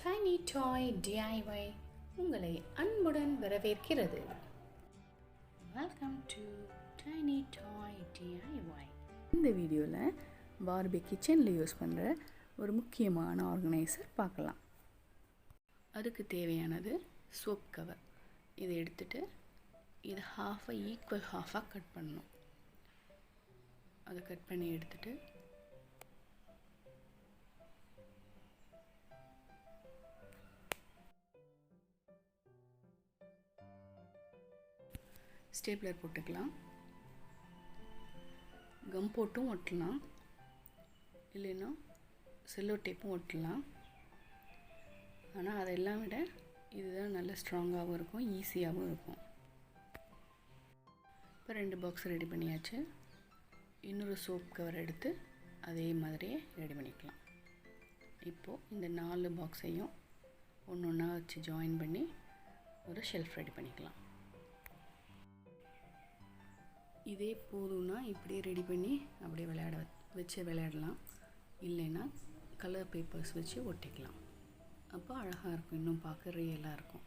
Tiny toy DIY உங்களை அன்புடன் வரவேற்கிறது. Welcome to tiny toy DIY. இந்த வீடியோவில் பார்பி கிச்சனில் யூஸ் பண்ணுற ஒரு முக்கியமான ஆர்கனைசர் பார்க்கலாம். அதுக்கு தேவையானது சோப் கவர். இதை எடுத்துகிட்டு இதை ஈக்குவல் ஹாஃபாக கட் பண்ணணும். அதை கட் பண்ணி எடுத்துகிட்டு ஸ்டேப்லர் போட்டுக்கலாம். கம் போட்டும் ஒட்டலாம், இல்லைன்னா செல்லோ டேப்பும் ஒட்டலாம். ஆனால் அதெல்லாம் விட இதுதான் நல்ல ஸ்ட்ராங்காகவும் இருக்கும், ஈஸியாகவும் இருக்கும். இப்போ 2 பாக்ஸ் ரெடி பண்ணியாச்சு. இன்னொரு சோப் கவர் எடுத்து அதே மாதிரியே ரெடி பண்ணிக்கலாம். இப்போது இந்த 4 பாக்ஸையும் ஒன்று ஒன்றா வச்சு ஜாயின் பண்ணி ஒரு ஷெல்ஃப் ரெடி பண்ணிக்கலாம். இதே போதும்னா இப்படியே ரெடி பண்ணி அப்படியே விளையாடலாம். இல்லைன்னா கலர் பேப்பர்ஸ் வச்சு ஒட்டிக்கலாம். அப்போ அழகாக இருக்கும், இன்னும் பார்க்க ரியலாக இருக்கும்.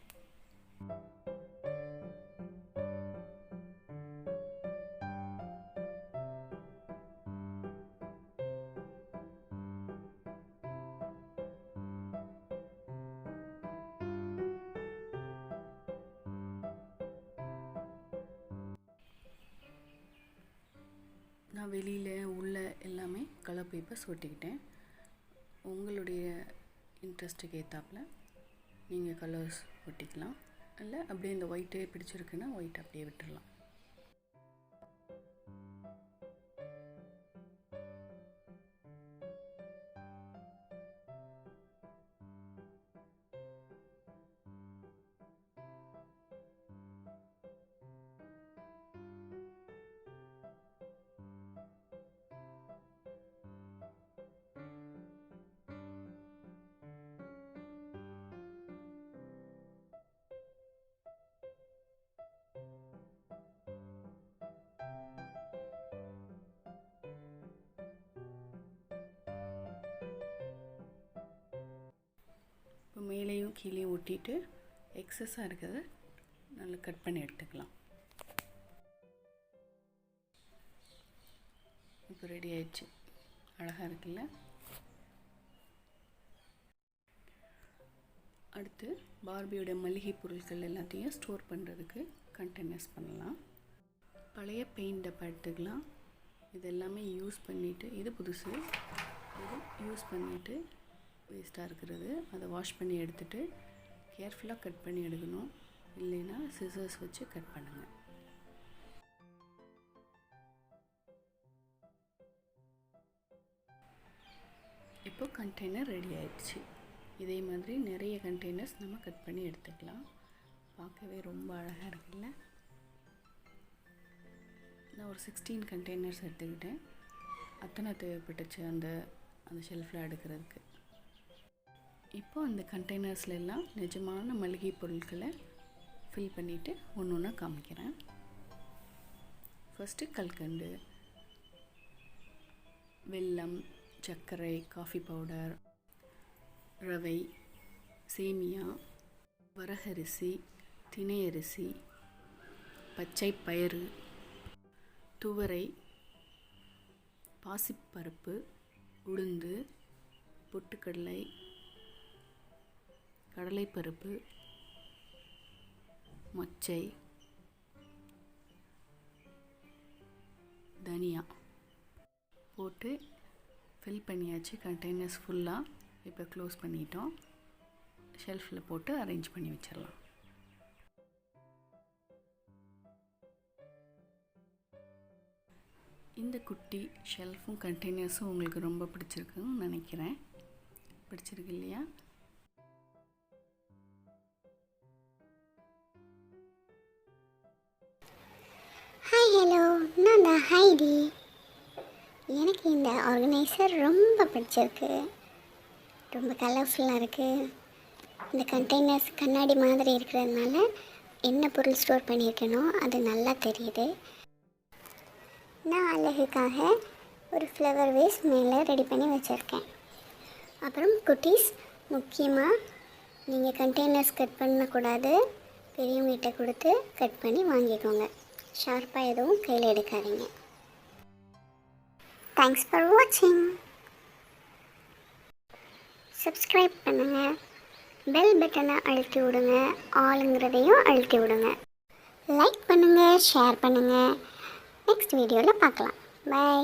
நான் வெளியில் உள்ள எல்லாமே கலர் பேப்பர்ஸ் ஒட்டிக்கிட்டேன். உங்களுடைய இன்ட்ரெஸ்ட்டுக்கு ஏற்றாப்புல நீங்கள் கலர்ஸ் ஒட்டிக்கலாம். இல்லை அப்படியே இந்த ஒயிட்டே பிடிச்சிருக்குன்னா ஒயிட் அப்படியே விட்டுடலாம். இப்போ மேலேயும் கீழே ஒட்டிட்டு எக்ஸஸாக இருக்கிறத நல்லா கட் பண்ணி எடுத்துக்கலாம். இப்போ ரெடி ஆயிடுச்சு, அழகாக இருக்குல்ல. அடுத்து பார்பியோட மளிகை பொருட்கள் எல்லாத்தையும் ஸ்டோர் பண்ணுறதுக்கு கண்டெய்னர்ஸ் பண்ணலாம். பழைய பெயிண்ட் டப்பா எடுத்துக்கலாம். இது எல்லாமே யூஸ் பண்ணிவிட்டு, இது புதுசு, இது யூஸ் பண்ணிவிட்டு வேஸ்ட்டாக இருக்கிறது அதை வாஷ் பண்ணி எடுத்துகிட்டு கேர்ஃபுல்லாக கட் பண்ணி எடுக்கணும். இல்லைன்னா சிசர்ஸ் வச்சு கட் பண்ணுங்கள். இப்போ கண்டெய்னர் ரெடி ஆயிடுச்சு. இதே மாதிரி நிறைய கண்டெய்னர்ஸ் நம்ம கட் பண்ணி எடுத்துக்கலாம். பார்க்கவே ரொம்ப அழகாக இருக்குல்ல. நான் ஒரு 16 கண்டெய்னர்ஸ் எடுத்துக்கிட்டேன். அத்தனை தேவைப்பட்டுச்சு அந்த ஷெல்ஃபில் எடுக்கிறதுக்கு. இப்போ அந்த கண்டெய்னர்ஸில் எல்லாம் நிஜமான மளிகை பொருட்களை ஃபில் பண்ணிவிட்டு ஒன்று ஒன்றா காமிக்கிறேன். ஃபஸ்ட்டு கல்கண்டு, வெல்லம், சர்க்கரை, காஃபி பவுடர், ரவை, சேமியா, வரகரிசி, திணையரிசி, பச்சை பயிறு, துவரை, பாசிப்பருப்பு, உளுந்து, பொட்டுக்கடலை, கடலைப்பருப்பு, மொச்சை, தனியா போட்டு ஃபில் பண்ணியாச்சு. கண்டெய்னர்ஸ் ஃபுல்லாக இப்போ க்ளோஸ் பண்ணிட்டோம். ஷெல்ஃபில் போட்டு அரேஞ்ச் பண்ணி வச்சிடலாம். இந்த குட்டி ஷெல்ஃபும் கண்டெய்னர்ஸும் உங்களுக்கு ரொம்ப பிடிச்சிருக்குன்னு நினைக்கிறேன். பிடிச்சிருக்கு இல்லையா? ஹாய், ஹலோ, நான் தான் ஹைடி. எனக்கு இந்த ஆர்கனைசர் ரொம்ப பிடிச்சிருக்கு. ரொம்ப கலர்ஃபுல்லாக இருக்குது. இந்த கண்டெய்னர்ஸ் கண்ணாடி மாதிரி இருக்கிறதுனால என்ன பொருள் ஸ்டோர் பண்ணியிருக்கேனோ அது நல்லா தெரியுது. நான் அழகுக்காக ஒரு ஃப்ளவர் வேஸ் மேலே ரெடி பண்ணி வச்சுருக்கேன். அப்புறம் குட்டீஸ் முக்கியமாக நீங்கள் கண்டெய்னர்ஸ் கட் பண்ணக்கூடாது, பெரியவங்ககிட்ட கொடுத்து கட் பண்ணி வாங்கிக்கோங்க. ஷார்ப்பாக எதுவும் கையில் எடுக்காதீங்க. தேங்க்ஸ் ஃபார் வாட்சிங். சப்ஸ்கிரைப் பண்ணுங்கள், பெல் பட்டனை அழுத்தி விடுங்க, ஆளுங்கிறதையும் அழுத்தி விடுங்க. லைக் பண்ணுங்கள், ஷேர் பண்ணுங்கள். நெக்ஸ்ட் வீடியோவில் பார்க்கலாம். பை.